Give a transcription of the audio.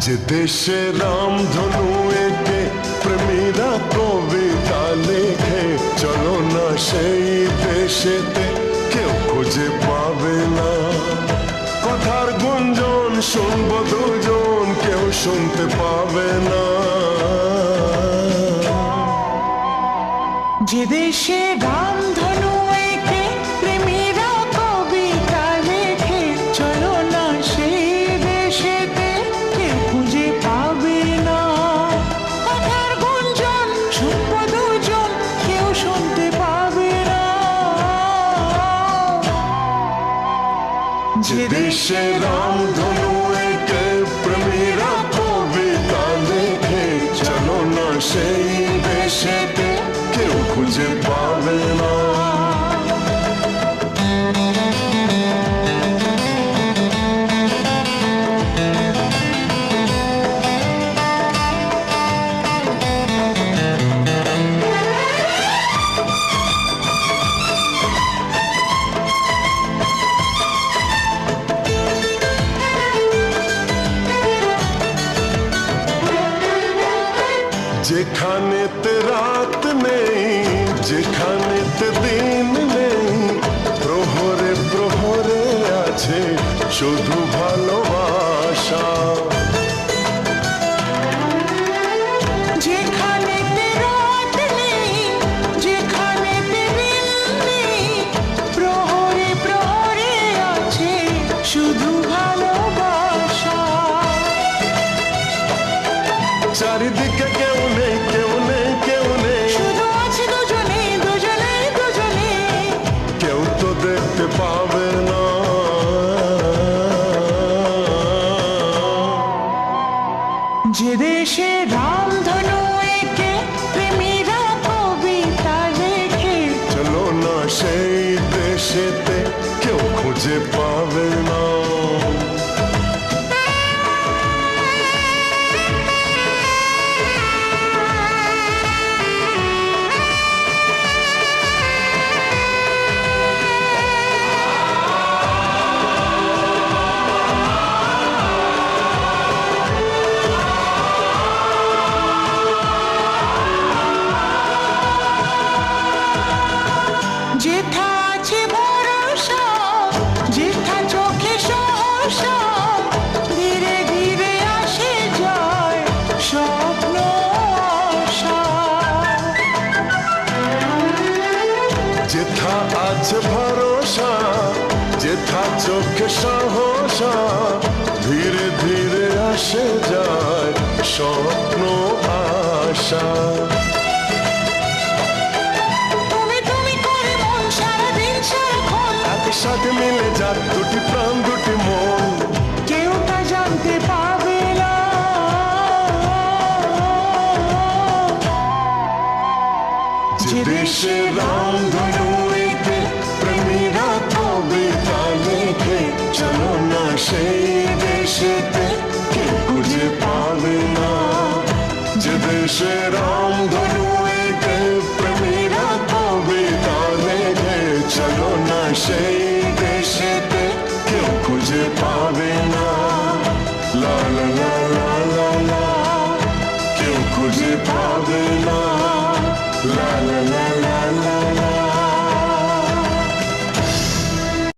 যে দেশে রামধনু এঁকে প্রেমীরা কবিতা লেখে, চলো না সেই দেশেতে, কেউ খুঁজে পাবে না। কথার গুঞ্জন শুনবো দুজন, কেউ শুনতে পাবে না। যে দেশে রামধনু এঁকে প্রেমীরা কবিতা লেখে, চলো না সেই দেশেতে, কেউ খুঁজে পাবে না। কথার গুঞ্জন শুনবো দুজন, কেউ শুনতে পাবে না। যে দেশে রামধনু এঁকে প্রেমীরা কবিতা লেখে, চলো না সেই দেশেতে, কেউ খুঁজে পাবে না। যেখানেতে রাত নেই, যেখানেতে দিন নেই, প্রহরে প্রহরে আছে শুধু ভালোবাসা। যেখানেতে রাত নেই, যেখানেতে দিন নেই, প্রহরে প্রহরে আছে শুধু ভালোবাসা। চারিদিকে কেউ নেই, কেউ নেই, কেউ নেই, শুধু আছে দুজনে, দুজনে, দুজনে, কেউ তো দেখতে পাবে না। যে দেশে রামধনু এঁকে প্রেমীরা কবিতা লেখে, চলো না সেই দেশেতে, কেউ খুঁজে পাবে না। যেথা আছে ভরসা, যেথা চোখে সহসা, ধীরে ধীরে আসে যায় স্বপ্ন আশা। যেথা আছে ভরসা, যেথা চোখে সাহসা, ধীরে ধীরে আসে যায় স্বপ্ন আশা। তুমি তুমি করে মন সারাদিন সারাক্ষণ, একসাথে মিলে যাক দুটি প্রাণ দুটি মন, কেউ তা জানতে পারবে না। যে দেশে রামধনু এঁকে প্রেমীরা কবিতা লেখে, চলো না সেই দেশেতে, কেউ খুঁজে পাবে না। যে দেশে রামধনু এঁকে প্রেমীরা কবিতা লেখে, চলো না সেই দেশেতে, কেউ খুঁজে পাবে না। লা লা লা লা লা লা, কেউ খুঁজে পাবে না। লা লা